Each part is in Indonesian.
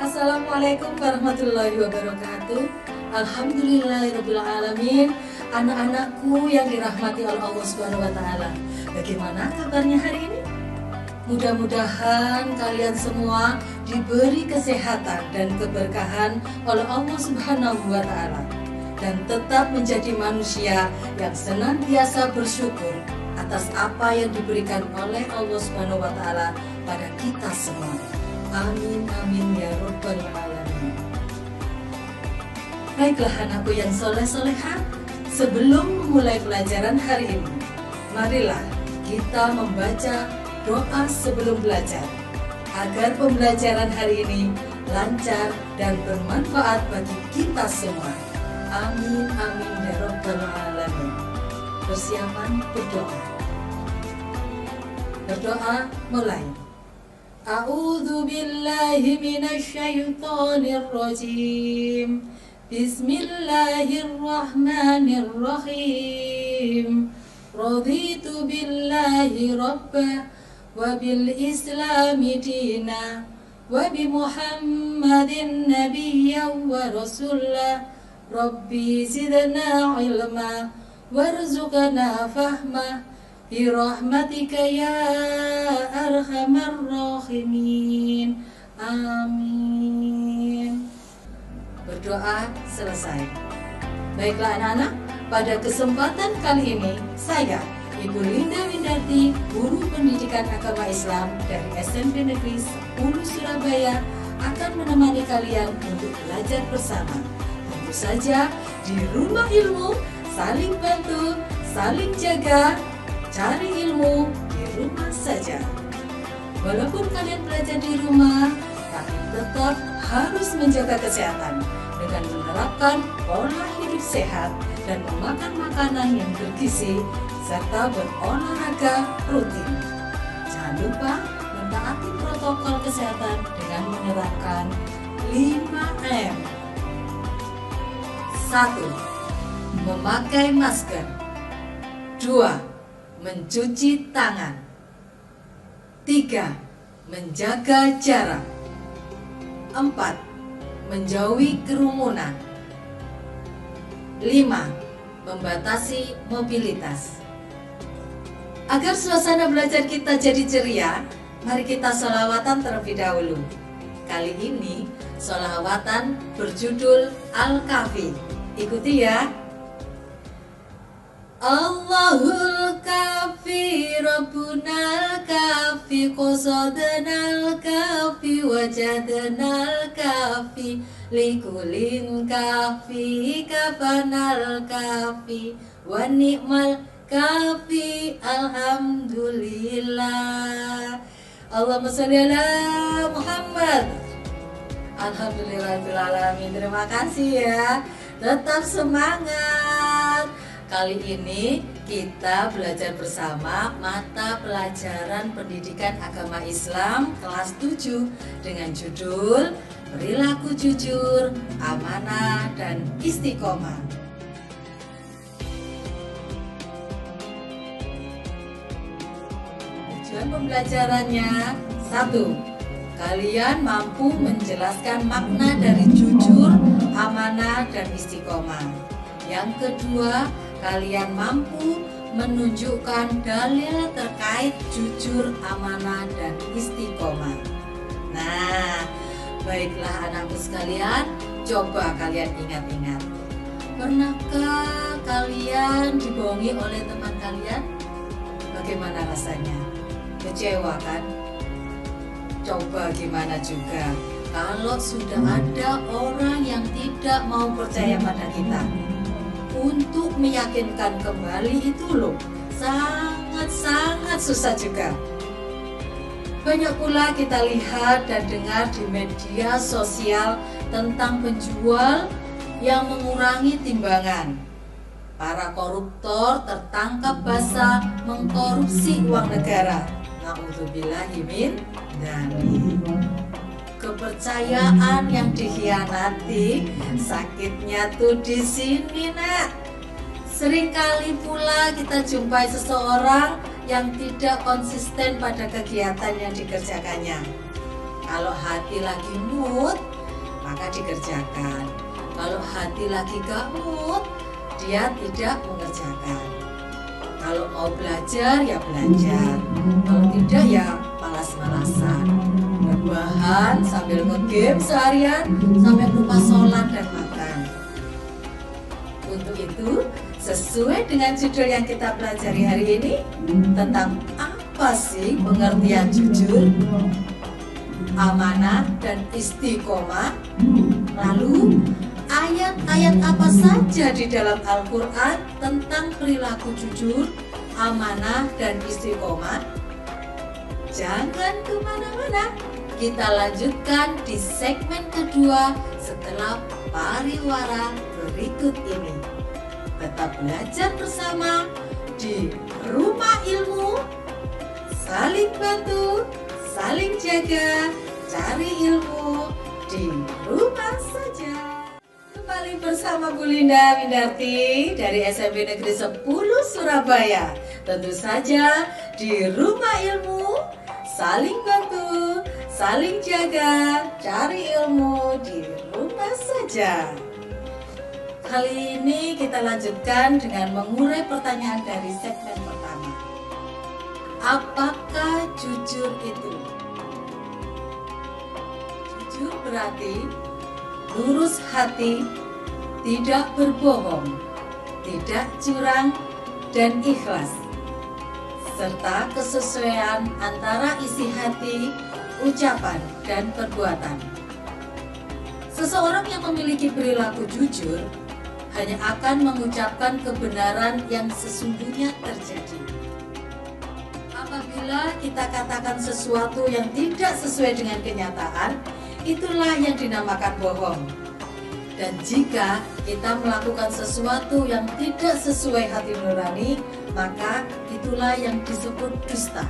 Assalamualaikum warahmatullahi wabarakatuh. Alhamdulillahirabbil alamin. Anak-anakku yang dirahmati oleh Allah Subhanahu wa taala. Bagaimana kabarnya hari ini? Mudah-mudahan kalian semua diberi kesehatan dan keberkahan oleh Allah Subhanahu wa taala dan tetap menjadi manusia yang senantiasa bersyukur atas apa yang diberikan oleh Allah Subhanahu wa taala pada kita semua. Amin amin ya rabbal alamin. Baiklah anakku yang soleh-soleha, sebelum memulai pelajaran hari ini, marilah kita membaca doa sebelum belajar agar pembelajaran hari ini lancar dan bermanfaat bagi kita semua. Amin amin ya rabbal alamin. Persiapan berdoa. Berdoa mulai. A'udzu billahi minasyaitonir rajim. Bismillahirrahmanirrahim. Raditu billahi rabba wa bil islami dina wa bi Muhammadin nabiyyan wa rasulah. Rabbi zidna ilma warzuqna fahma birahmatika ya arhamar rahimin. Amin. Berdoa selesai. Baiklah anak-anak, pada kesempatan kali ini saya Ibu Linda Windarti, Guru Pendidikan Agama Islam dari SMP Negeri 10 Surabaya, akan menemani kalian untuk belajar bersama. Tentu saja di rumah ilmu, saling bantu, saling jaga, cari ilmu di rumah saja. Walaupun kalian belajar di rumah, tapi tetap harus menjaga kesehatan dengan menerapkan pola hidup sehat dan memakan makanan yang bergizi serta berolahraga rutin. Jangan lupa mentaati protokol kesehatan dengan menerapkan 5M. 1. Memakai masker. 2. Mencuci tangan. 3. Menjaga jarak. 4. Menjauhi kerumunan. 5. Membatasi mobilitas. Agar suasana belajar kita jadi ceria, mari kita sholawatan terlebih dahulu. Kali ini sholawatan berjudul Al-Kafi. Ikuti ya. Allahul kafi Rabbunal kafi qasadnal kafi wajadnal kafi likulin kafi kafanal kafi wa ni'mal kafi alhamdulillah. Allahumma sholli ala Muhammad. Alhamdulillahirabbil alamin. Terima kasih ya. Tetap semangat. Kali ini kita belajar bersama mata pelajaran Pendidikan Agama Islam kelas 7 dengan judul Perilaku Jujur, Amanah, dan Istiqomah. Tujuan pembelajarannya: 1. Kalian mampu menjelaskan makna dari jujur, amanah, dan istiqomah. Yang kedua, kalian mampu menunjukkan dalil terkait jujur, amanah, dan istiqomah. Nah, baiklah anakku sekalian, coba kalian ingat-ingat. Pernahkah kalian dibohongi oleh teman kalian? Bagaimana rasanya? Kecewa kan? Coba gimana juga kalau sudah ada orang yang tidak mau percaya pada kita. Untuk meyakinkan kembali itu loh sangat-sangat susah juga. Banyak pula kita lihat dan dengar di media sosial tentang penjual yang mengurangi timbangan. Para koruptor tertangkap basah mengkorupsi uang negara. Na'udzubillahi min dzalik. Kepercayaan yang dikhianati, sakitnya tuh di sini, Nak. Seringkali pula kita jumpai seseorang yang tidak konsisten pada kegiatan yang dikerjakannya. Kalau hati lagi mood, maka dikerjakan. Kalau hati lagi gak mood, dia tidak mengerjakan. Kalau mau belajar ya belajar, kalau tidak ya malas-malasan, rebahan sambil nge-game seharian sampai lupa sholat dan makan. Untuk itu, sesuai dengan judul yang kita pelajari hari ini, tentang apa sih pengertian jujur, amanah, dan istiqomah. Lalu ayat-ayat apa saja di dalam Al-Quran tentang perilaku jujur, amanah, dan istiqomah? Jangan kemana-mana, kita lanjutkan di segmen kedua setelah pariwara berikut ini. Tetap belajar bersama di Rumah Ilmu, saling bantu, saling jaga, cari ilmu di rumah saja. Kembali bersama Bu Linda Windarti dari SMP Negeri 10 Surabaya. Tentu saja di Rumah Ilmu, saling bantu, saling jaga, cari ilmu di rumah saja. Kali ini kita lanjutkan dengan mengurai pertanyaan dari segmen pertama. Apakah jujur itu? Jujur berarti lurus hati, tidak berbohong, tidak curang, dan ikhlas, serta kesesuaian antara isi hati, ucapan, dan perbuatan. Seseorang yang memiliki perilaku jujur hanya akan mengucapkan kebenaran yang sesungguhnya terjadi. Apabila kita katakan sesuatu yang tidak sesuai dengan kenyataan, itulah yang dinamakan bohong. Dan jika kita melakukan sesuatu yang tidak sesuai hati nurani, maka itulah yang disebut dusta.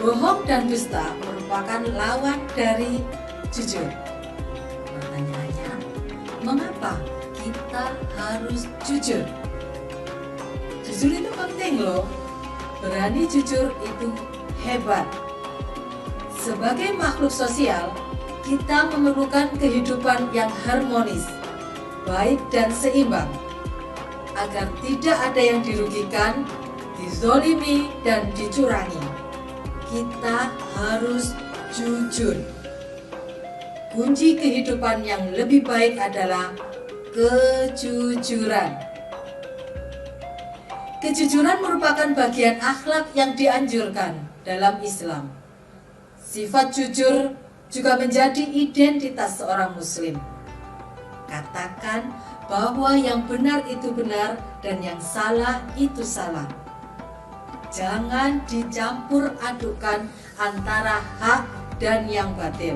Bohong dan dusta merupakan lawan dari jujur. Pertanyaannya, mengapa kita harus jujur? Jujur itu penting loh. Berani jujur itu hebat. Sebagai makhluk sosial, kita memerlukan kehidupan yang harmonis, baik dan seimbang, agar tidak ada yang dirugikan, dizolimi, dan dicurangi. Kita harus jujur. Kunci kehidupan yang lebih baik adalah kejujuran. Kejujuran merupakan bagian akhlak yang dianjurkan dalam Islam. Sifat jujur juga menjadi identitas seorang muslim. Katakan bahwa yang benar itu benar dan yang salah itu salah. Jangan dicampur adukan antara hak dan yang batil.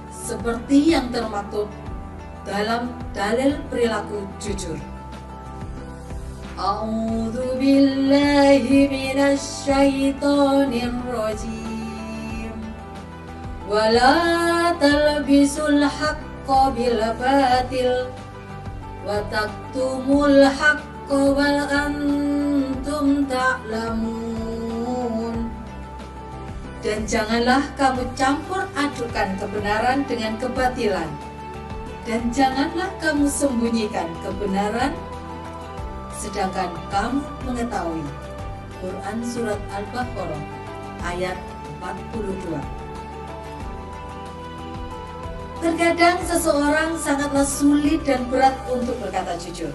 Seperti yang termaktub dalam dalil perilaku jujur. A'udzu billahi minasy syaithanir rajim. Wala talbisul haqqa bil batil wa taktumul haqqa wal antum ta'lamun. Dan janganlah kamu campur adukan kebenaran dengan kebatilan, dan janganlah kamu sembunyikan kebenaran sedangkan kamu mengetahui. Quran Surat Al-Baqarah ayat 42. Terkadang seseorang sangatlah sulit dan berat untuk berkata jujur.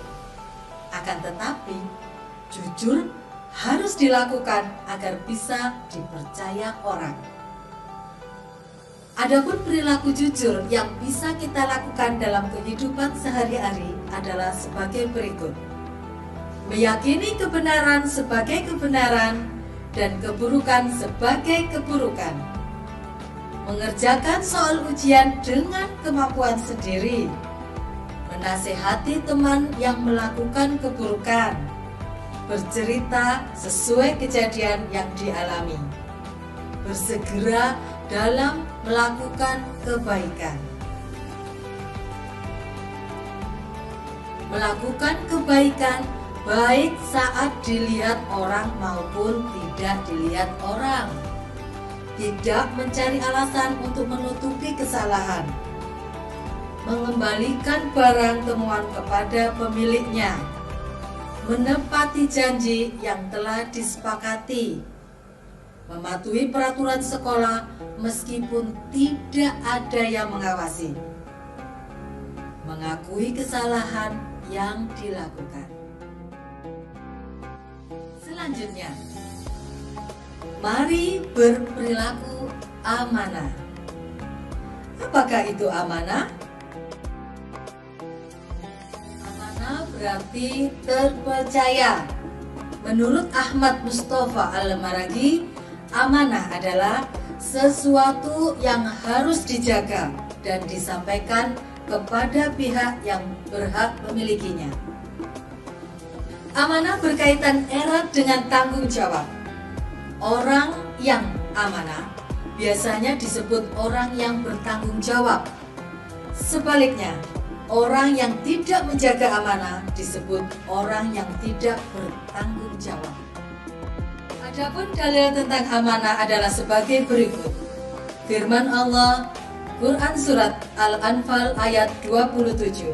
Akan tetapi, jujur harus dilakukan agar bisa dipercaya orang. Adapun perilaku jujur yang bisa kita lakukan dalam kehidupan sehari-hari adalah sebagai berikut. Meyakini kebenaran sebagai kebenaran dan keburukan sebagai keburukan. Mengerjakan soal ujian dengan kemampuan sendiri. Menasehati teman yang melakukan keburukan. Bercerita sesuai kejadian yang dialami. Bersegera dalam melakukan kebaikan. Melakukan kebaikan baik saat dilihat orang maupun tidak dilihat orang. tidak mencari alasan untuk menutupi kesalahan, mengembalikan barang temuan kepada pemiliknya, menepati janji yang telah disepakati, mematuhi peraturan sekolah meskipun tidak ada yang mengawasi, mengakui kesalahan yang dilakukan. Selanjutnya, mari berperilaku amanah. Apakah itu amanah? Amanah berarti terpercaya. Menurut Ahmad Mustafa Al-Maraghi, amanah adalah sesuatu yang harus dijaga dan disampaikan kepada pihak yang berhak memilikinya. Amanah berkaitan erat dengan tanggung jawab. Orang yang amanah biasanya disebut orang yang bertanggung jawab. Sebaliknya, orang yang tidak menjaga amanah disebut orang yang tidak bertanggung jawab. Adapun dalil tentang amanah adalah sebagai berikut. Firman Allah, Quran Surat Al-Anfal ayat 27.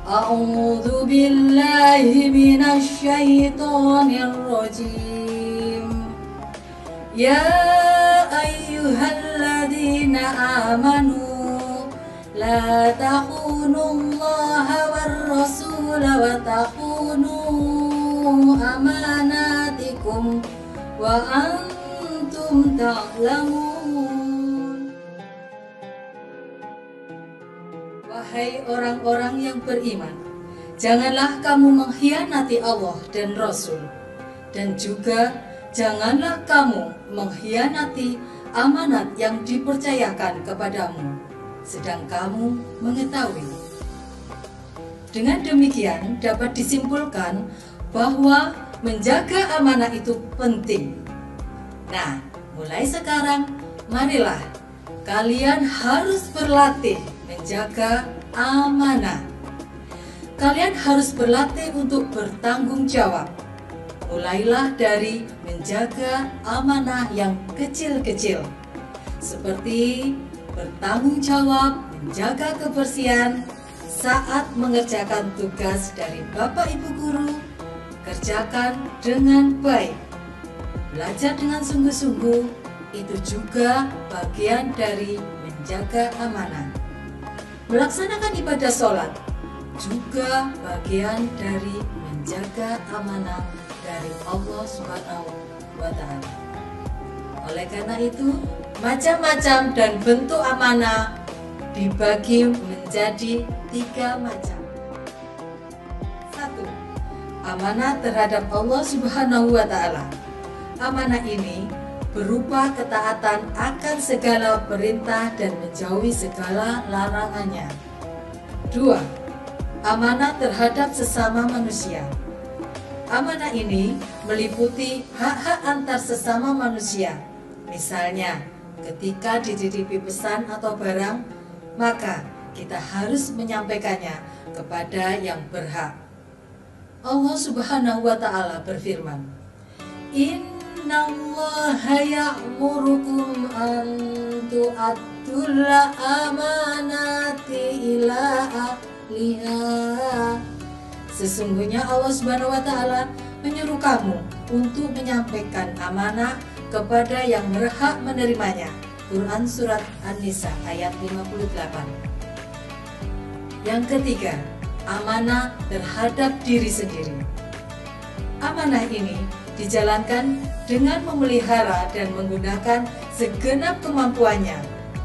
A'udzu billahi minasy syaithanir rajim. Ya ayyuhalladzina amanu la takhunullaha war rasul wa takhunu amanatikum wa antum ta'lamun. Wahai orang-orang yang beriman, janganlah kamu mengkhianati Allah dan Rasul, dan juga janganlah kamu mengkhianati amanat yang dipercayakan kepadamu, sedang kamu mengetahui. Dengan demikian dapat disimpulkan bahwa menjaga amanah itu penting. Nah, mulai sekarang, marilah kalian harus berlatih menjaga amanah. Kalian harus berlatih untuk bertanggung jawab. Mulailah dari menjaga amanah yang kecil-kecil, seperti bertanggung jawab menjaga kebersihan saat mengerjakan tugas dari Bapak Ibu guru. Kerjakan dengan baik. Belajar dengan sungguh-sungguh itu juga bagian dari menjaga amanah. Melaksanakan ibadah sholat juga bagian dari menjaga amanah dari Allah Subhanahu wa Ta'ala. Oleh karena itu, macam-macam dan bentuk amanah dibagi menjadi 3 macam. 1. Amanah terhadap Allah Subhanahu wa Ta'ala. Amanah ini berupa ketaatan akan segala perintah dan menjauhi segala larangannya. 2. Amanah terhadap sesama manusia. Amanah ini meliputi hak-hak antar sesama manusia. Misalnya, ketika dititipi pesan atau barang, maka kita harus menyampaikannya kepada yang berhak. Allah Subhanahu wa Ta'ala berfirman, Innallaha ya'murukum an tu'addul amanati ila ahliha. Sesungguhnya Allah Subhanahu wa Ta'ala menyuruh kamu untuk menyampaikan amanah kepada yang berhak menerimanya. Quran Surat An-Nisa ayat 58. Yang ketiga, amanah terhadap diri sendiri. Amanah ini dijalankan dengan memelihara dan menggunakan segenap kemampuannya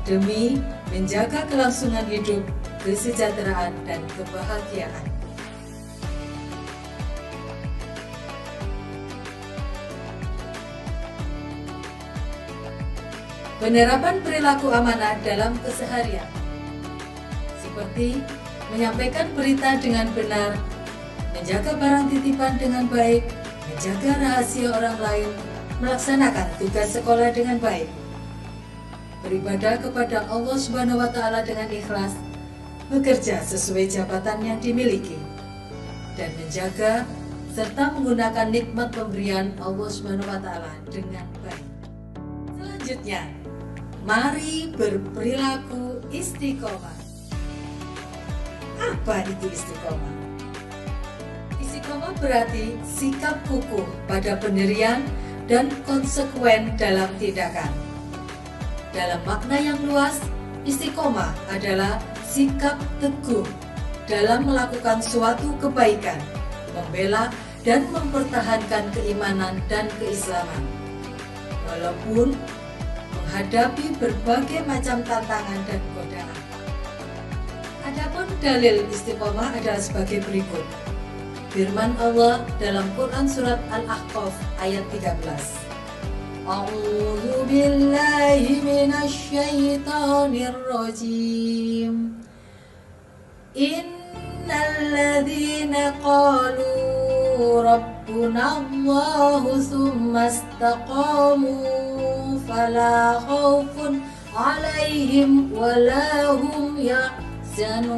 demi menjaga kelangsungan hidup, kesejahteraan, dan kebahagiaan. Penerapan perilaku amanah dalam keseharian, seperti menyampaikan berita dengan benar, menjaga barang titipan dengan baik, menjaga rahasia orang lain, melaksanakan tugas sekolah dengan baik, beribadah kepada Allah Subhanahu wa Ta'ala dengan ikhlas, bekerja sesuai jabatan yang dimiliki, dan menjaga serta menggunakan nikmat pemberian Allah Subhanahu wa Ta'ala dengan baik. selanjutnya, mari berperilaku istiqomah. Apa itu istiqomah? Istiqomah berarti sikap kukuh pada pendirian dan konsekuen dalam tindakan. Dalam makna yang luas, istiqomah adalah sikap teguh dalam melakukan suatu kebaikan, membela dan mempertahankan keimanan dan keislaman, walaupun menghadapi berbagai macam tantangan dan godaan. Adapun dalil istiqomah adalah sebagai berikut. Firman Allah dalam Quran surat Al-Ahqaf ayat 13. A'udzu billahi minasy syaithanir rajim. Innal ladzina qalu rabbuna Allahu tsumma istaqamu fala khaufun 'alaihim wala hum yahzanun.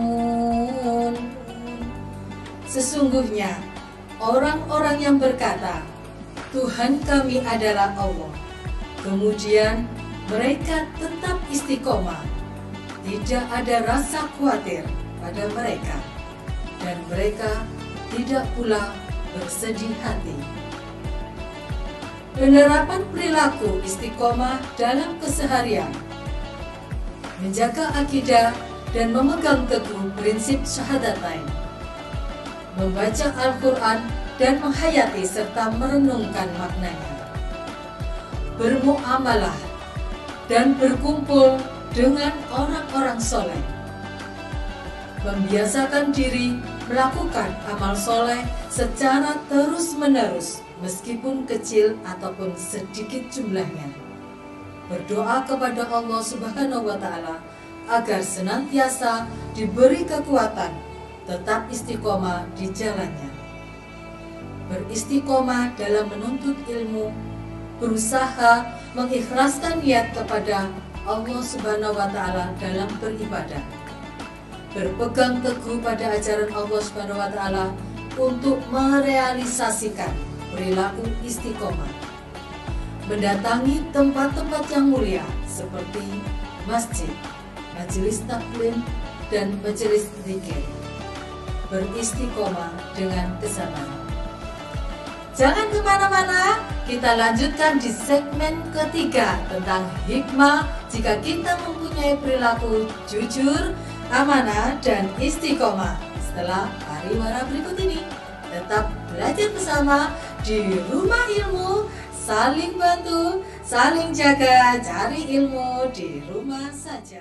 Sesungguhnya orang-orang yang berkata, Tuhan kami adalah Allah, kemudian mereka tetap istiqomah, tidak ada rasa khawatir pada mereka, dan mereka tidak pula bersedih hati. Penerapan perilaku istiqomah dalam keseharian, menjaga akidah dan memegang teguh prinsip syahadatain, membaca Al-Quran dan menghayati serta merenungkan maknanya, bermuamalah dan berkumpul dengan orang-orang soleh, membiasakan diri melakukan amal soleh secara terus-menerus meskipun kecil ataupun sedikit jumlahnya, berdoa kepada Allah Subhanahu wa Ta'ala agar senantiasa diberi kekuatan tetap istiqomah di jalannya, beristiqomah dalam menuntut ilmu, berusaha mengikhlaskan niat kepada Allah Subhanahu wa Ta'ala dalam beribadah, berpegang teguh pada ajaran Allah Subhanahu wa Ta'ala untuk merealisasikan perilaku istiqomah, mendatangi tempat-tempat yang mulia seperti masjid, majelis taklim, dan majelis zikir, beristiqomah dengan kesabaran. Jangan kemana-mana, kita lanjutkan di segmen ketiga tentang hikmah jika kita mempunyai perilaku jujur, amanah, dan istiqomah. Setelah pariwara berikut ini, tetap belajar bersama di Rumah Ilmu, saling bantu, saling jaga, cari ilmu di rumah saja.